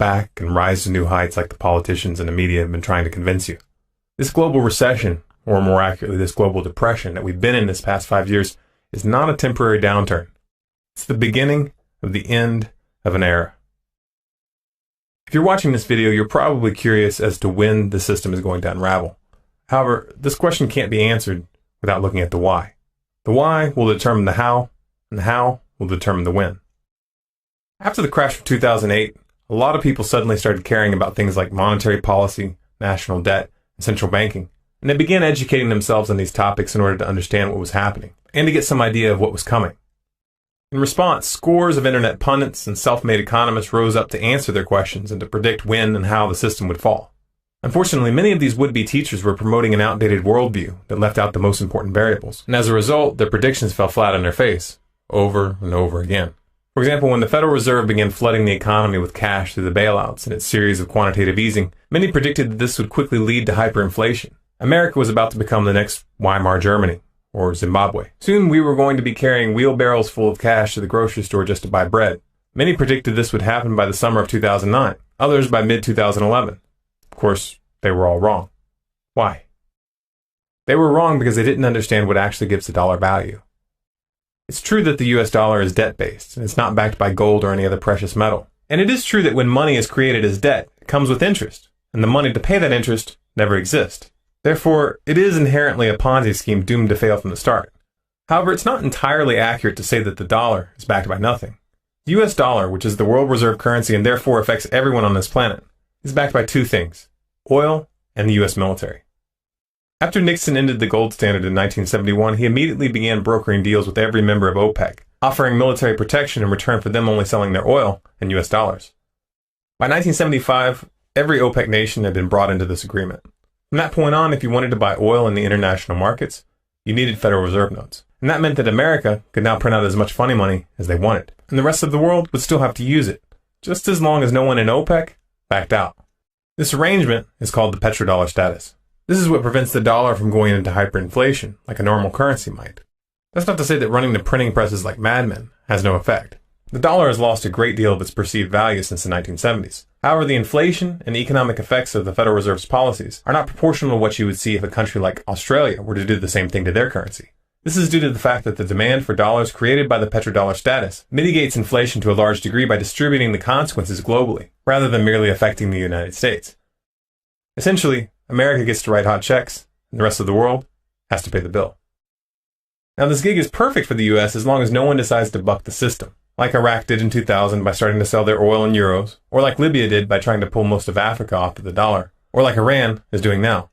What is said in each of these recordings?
back and rise to new heights like the politicians and the media have been trying to convince you. This global recession, or more accurately, this global depression that we've been in this past 5 years, is not a temporary downturn. It's the beginning of the end of an era. If you're watching this video, you're probably curious as to when the system is going to unravel. However, this question can't be answered without looking at the why. The why will determine the how, and the how will determine the when. After the crash of 2008, a lot of people suddenly started caring about things like monetary policy, national debt, and central banking, and they began educating themselves on these topics in order to understand what was happening, and to get some idea of what was coming. In response, scores of internet pundits and self-made economists rose up to answer their questions and to predict when and how the system would fall. Unfortunately, many of these would-be teachers were promoting an outdated worldview that left out the most important variables, and as a result, their predictions fell flat on their face, over and over again. For example, when the Federal Reserve began flooding the economy with cash through the bailouts and its series of quantitative easing, many predicted that this would quickly lead to hyperinflation. America was about to become the next Weimar Germany, or Zimbabwe. Soon we were going to be carrying wheelbarrows full of cash to the grocery store just to buy bread. Many predicted this would happen by the summer of 2009, others by mid-2011. Of course, they were all wrong. Why? They were wrong because they didn't understand what actually gives the dollar value. It's true that the US dollar is debt-based, and it's not backed by gold or any other precious metal. And it is true that when money is created as debt, it comes with interest, and the money to pay that interest never exists. Therefore, it is inherently a Ponzi scheme doomed to fail from the start. However, it's not entirely accurate to say that the dollar is backed by nothing. The US dollar, which is the world reserve currency and therefore affects everyone on this planet, is backed by two things: oil and the US military. After Nixon ended the gold standard in 1971, he immediately began brokering deals with every member of OPEC, offering military protection in return for them only selling their oil in US dollars. By 1975, every OPEC nation had been brought into this agreement. From that point on, if you wanted to buy oil in the international markets, you needed Federal Reserve notes. And that meant that America could now print out as much funny money as they wanted, and the rest of the world would still have to use it, just as long as no one in OPEC backed out. This arrangement is called the petrodollar status. This is what prevents the dollar from going into hyperinflation, like a normal currency might. That's not to say that running the printing presses like madmen has no effect. The dollar has lost a great deal of its perceived value since the 1970s. However, the inflation and economic effects of the Federal Reserve's policies are not proportional to what you would see if a country like Australia were to do the same thing to their currency. This is due to the fact that the demand for dollars created by the petrodollar status mitigates inflation to a large degree by distributing the consequences globally, rather than merely affecting the United States. Essentially, America gets to write hot checks, and the rest of the world has to pay the bill. Now, this gig is perfect for the US as long as no one decides to buck the system, like Iraq did in 2000 by starting to sell their oil in euros, or like Libya did by trying to pull most of Africa off of the dollar, or like Iran is doing now.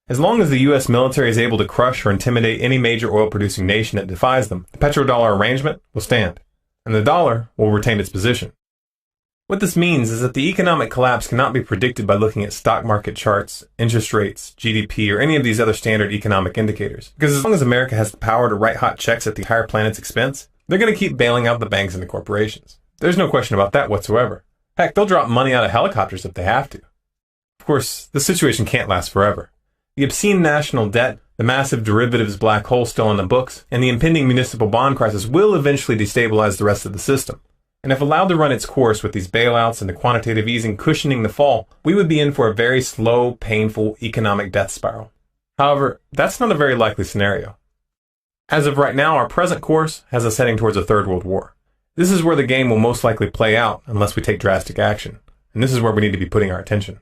As long as the US military is able to crush or intimidate any major oil-producing nation that defies them, the petrodollar arrangement will stand, and the dollar will retain its position. What this means is that the economic collapse cannot be predicted by looking at stock market charts, interest rates, GDP, or any of these other standard economic indicators. Because as long as America has the power to write hot checks at the entire planet's expense, they're going to keep bailing out the banks and the corporations. There's no question about that whatsoever. Heck, they'll drop money out of helicopters if they have to. Of course, the situation can't last forever. The obscene national debt, the massive derivatives black hole still on the books, and the impending municipal bond crisis will eventually destabilize the rest of the system. And if allowed to run its course with these bailouts and the quantitative easing cushioning the fall, we would be in for a very slow, painful economic death spiral. However, that's not a very likely scenario. As of right now, our present course has us heading towards a third world war. This is where the game will most likely play out unless we take drastic action, and this is where we need to be putting our attention.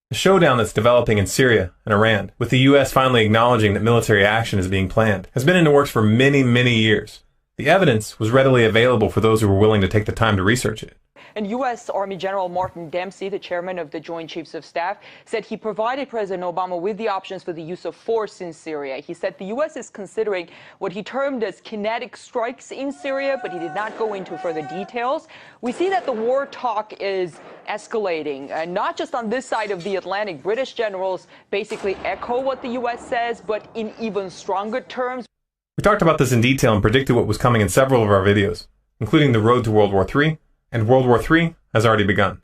The showdown that's developing in Syria and Iran, with the US finally acknowledging that military action is being planned, has been in the works for many, many years. The evidence was readily available for those who were willing to take the time to research it. And U.S. Army General Martin Dempsey, the chairman of the Joint Chiefs of Staff, said he provided President Obama with the options for the use of force in Syria. He said the U.S. is considering what he termed as kinetic strikes in Syria, but he did not go into further details. We see that the war talk is escalating, not just on this side of the Atlantic. British generals basically echo what the U.S. says, but in even stronger terms. We talked about this in detail and predicted what was coming in several of our videos, including the road to World War III, and World War III has already begun.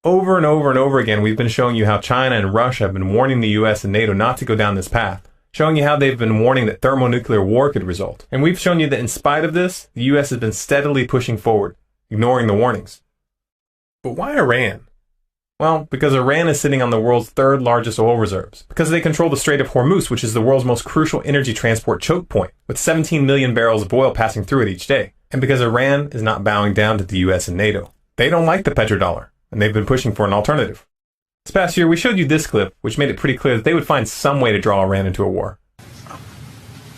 Over and over and over again, we've been showing you how China and Russia have been warning the US and NATO not to go down this path, showing you how they've been warning that thermonuclear war could result. And we've shown you that in spite of this, the US has been steadily pushing forward, ignoring the warnings. But why Iran? Well, because Iran is sitting on the world's third largest oil reserves, because they control the Strait of Hormuz, which is the world's most crucial energy transport choke point, with 17 million barrels of oil passing through it each day, and because Iran is not bowing down to the US and NATO. They don't like the petrodollar, and they've been pushing for an alternative. This past year, we showed you this clip, which made it pretty clear that they would find some way to draw Iran into a war.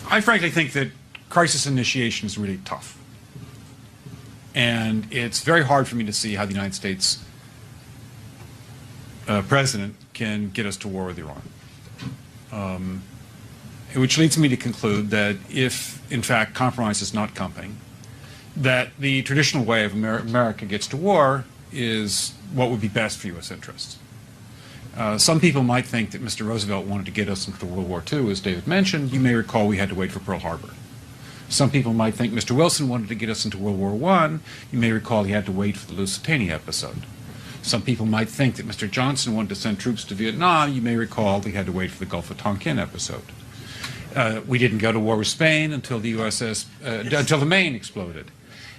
I frankly think that crisis initiation is really tough. And it's very hard for me to see how the United States president can get us to war with Iran. Which leads me to conclude that if, in fact, compromise is not coming, that the traditional way of America gets to war is what would be best for U.S. interests. Some people might think that Mr. Roosevelt wanted to get us into World War II, as David mentioned. You may recall we had to wait for Pearl Harbor. Some people might think Mr. Wilson wanted to get us into World War I. You may recall he had to wait for the Lusitania episode. Some people might think that Mr. Johnson wanted to send troops to Vietnam. You may recall he had to wait for the Gulf of Tonkin episode. We didn't go to war with Spain until the until the Maine exploded.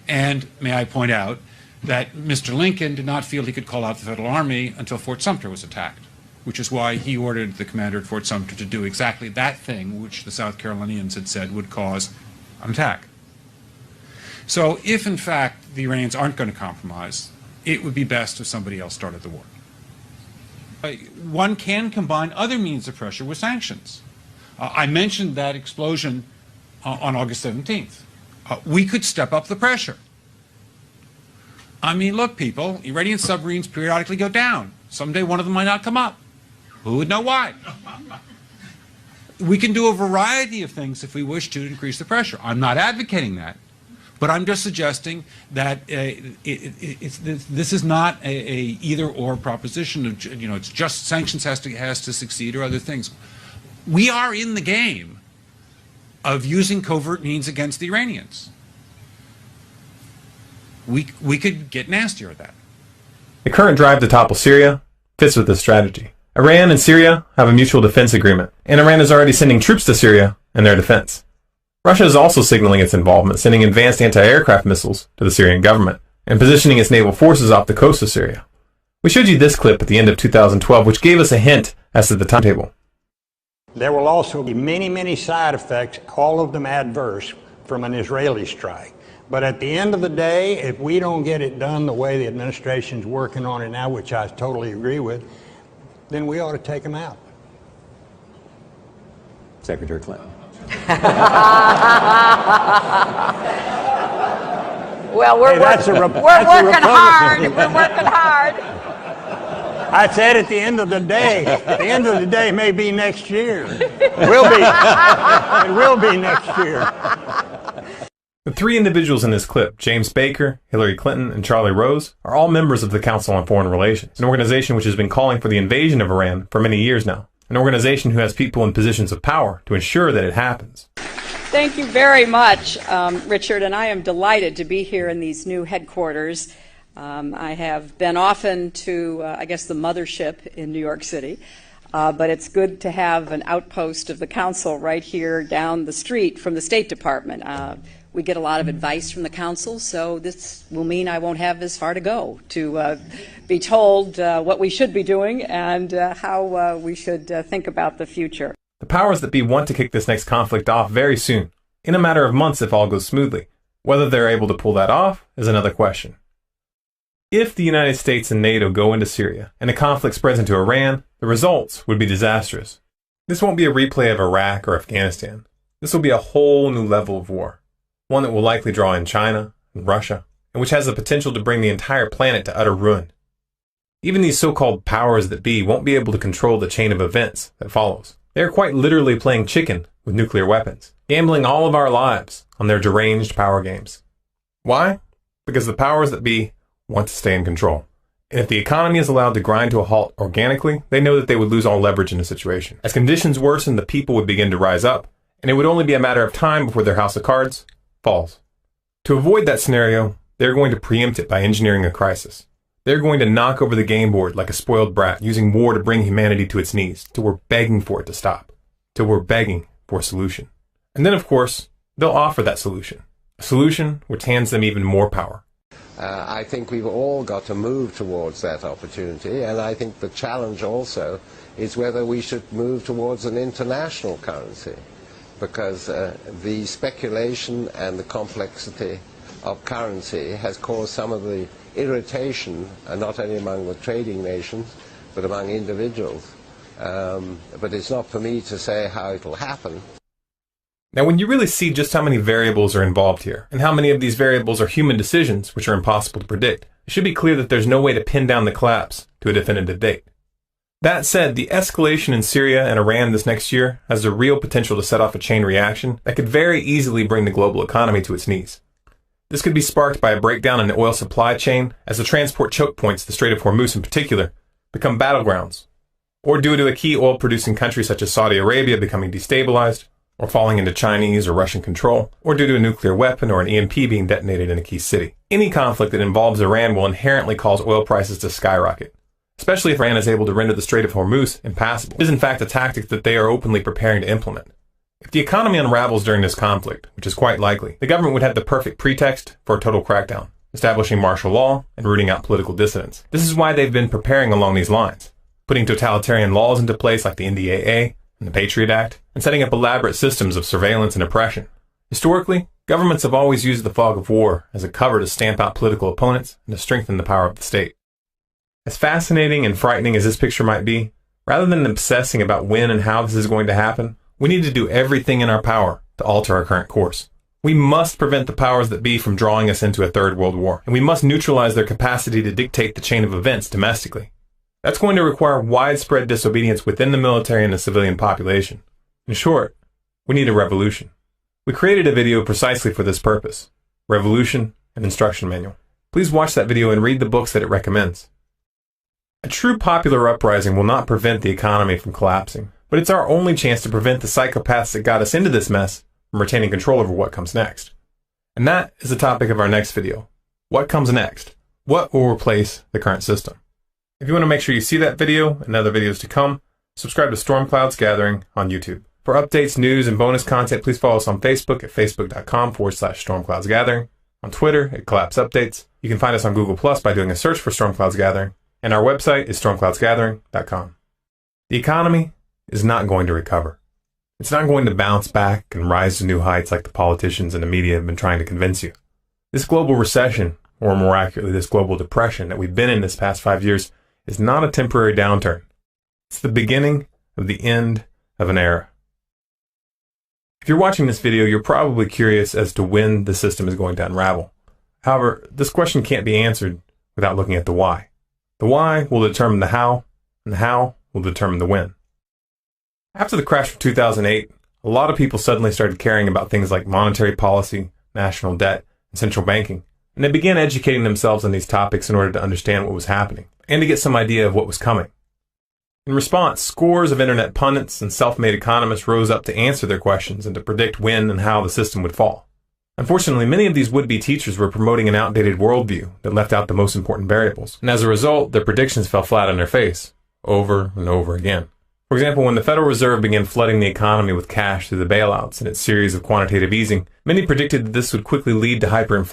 And may I point out that Mr. Lincoln did not feel he could call out the Federal Army until Fort Sumter was attacked, which is why he ordered the commander at Fort Sumter to do exactly that thing which the South Carolinians had said would cause an attack. So if, in fact, the Iranians aren't going to compromise, it would be best if somebody else started the war. One can combine other means of pressure with sanctions. I mentioned that explosion on August 17th. We could step up the pressure. I mean, look, people, Iranian submarines periodically go down. Someday one of them might not come up. Who would know why? We can do a variety of things if we wish to increase the pressure. I'm not advocating that, but I'm just suggesting that this is not a either-or proposition of, you know, it's just sanctions has to succeed or other things. We are in the game of using covert means against the Iranians. We could get nastier at that. The current drive to topple Syria fits with this strategy. Iran and Syria have a mutual defense agreement, and Iran is already sending troops to Syria in their defense. Russia is also signaling its involvement, sending advanced anti-aircraft missiles to the Syrian government, and positioning its naval forces off the coast of Syria. We showed you this clip at the end of 2012, which gave us a hint as to the timetable. There will also be many, many side effects, all of them adverse, from an Israeli strike. But at the end of the day, if we don't get it done the way the administration's working on it now, which I totally agree with, then we ought to take them out. Secretary Clinton. Well, we're working hard. We're working hard. I said at the end of the day. The end of the day may be next year. Will be. It will be next year. The three individuals in this clip, James Baker, Hillary Clinton, and Charlie Rose, are all members of the Council on Foreign Relations, an organization which has been calling for the invasion of Iran for many years now, an organization who has people in positions of power to ensure that it happens. Thank you very much, Richard, and I am delighted to be here in these new headquarters. I have been often to, I guess, the mothership in New York City, but it's good to have an outpost of the Council right here down the street from the State Department. We get a lot of advice from the Council, so this will mean I won't have as far to go to be told what we should be doing and how we should think about the future. The powers that be want to kick this next conflict off very soon, in a matter of months if all goes smoothly. Whether they're able to pull that off is another question. If the United States and NATO go into Syria and the conflict spreads into Iran, the results would be disastrous. This won't be a replay of Iraq or Afghanistan. This will be a whole new level of war. One that will likely draw in China and Russia, and which has the potential to bring the entire planet to utter ruin. Even these so-called powers that be won't be able to control the chain of events that follows. They are quite literally playing chicken with nuclear weapons, gambling all of our lives on their deranged power games. Why? Because the powers that be want to stay in control. And if the economy is allowed to grind to a halt organically, they know that they would lose all leverage in the situation. As conditions worsen, the people would begin to rise up, and it would only be a matter of time before their house of cards falls. To avoid that scenario, they're going to preempt it by engineering a crisis. They're going to knock over the game board like a spoiled brat, using war to bring humanity to its knees, till we're begging for it to stop, till we're begging for a solution. And then, of course, they'll offer that solution, a solution which hands them even more power. I think we've all got to move towards that opportunity, and I think the challenge also is whether we should move towards an international currency, because the speculation and the complexity of currency has caused some of the irritation, not only among the trading nations, but among individuals. But it's not for me to say how it will happen. Now, when you really see just how many variables are involved here, and how many of these variables are human decisions, which are impossible to predict, it should be clear that there's no way to pin down the collapse to a definitive date. That said, the escalation in Syria and Iran this next year has the real potential to set off a chain reaction that could very easily bring the global economy to its knees. This could be sparked by a breakdown in the oil supply chain as the transport choke points, the Strait of Hormuz in particular, become battlegrounds, or due to a key oil-producing country such as Saudi Arabia becoming destabilized, or falling into Chinese or Russian control, or due to a nuclear weapon or an EMP being detonated in a key city. Any conflict that involves Iran will inherently cause oil prices to skyrocket, especially if Iran is able to render the Strait of Hormuz impassable. It is in fact a tactic that they are openly preparing to implement. If the economy unravels during this conflict, which is quite likely, the government would have the perfect pretext for a total crackdown, establishing martial law and rooting out political dissidents. This is why they've been preparing along these lines, putting totalitarian laws into place like the NDAA and the Patriot Act, and setting up elaborate systems of surveillance and oppression. Historically, governments have always used the fog of war as a cover to stamp out political opponents and to strengthen the power of the state. As fascinating and frightening as this picture might be, rather than obsessing about when and how this is going to happen, we need to do everything in our power to alter our current course. We must prevent the powers that be from drawing us into a third world war, and we must neutralize their capacity to dictate the chain of events domestically. That's going to require widespread disobedience within the military and the civilian population. In short, we need a revolution. We created a video precisely for this purpose, Revolution and Instruction Manual. Please watch that video and read the books that it recommends. A true popular uprising will not prevent the economy from collapsing, but it's our only chance to prevent the psychopaths that got us into this mess from retaining control over what comes next. And that is the topic of our next video. What comes next? What will replace the current system? If you want to make sure you see that video and other videos to come, subscribe to Storm Clouds Gathering on YouTube. For updates, news, and bonus content, please follow us on Facebook at facebook.com/stormcloudsgathering, on Twitter at Collapse Updates. You can find us on Google Plus by doing a search for Storm Clouds Gathering, and our website is stormcloudsgathering.com. The economy is not going to recover. It's not going to bounce back and rise to new heights like the politicians and the media have been trying to convince you. This global recession, or more accurately, this global depression that we've been in this past 5 years, is not a temporary downturn. It's the beginning of the end of an era. If you're watching this video, you're probably curious as to when the system is going to unravel. However, this question can't be answered without looking at the why. The why will determine the how, and the how will determine the when. After the crash of 2008, a lot of people suddenly started caring about things like monetary policy, national debt, and central banking, and they began educating themselves on these topics in order to understand what was happening, and to get some idea of what was coming. In response, scores of internet pundits and self-made economists rose up to answer their questions and to predict when and how the system would fall. Unfortunately, many of these would-be teachers were promoting an outdated worldview that left out the most important variables, and as a result, their predictions fell flat on their face, over and over again. For example, when the Federal Reserve began flooding the economy with cash through the bailouts and its series of quantitative easing, many predicted that this would quickly lead to hyperinflation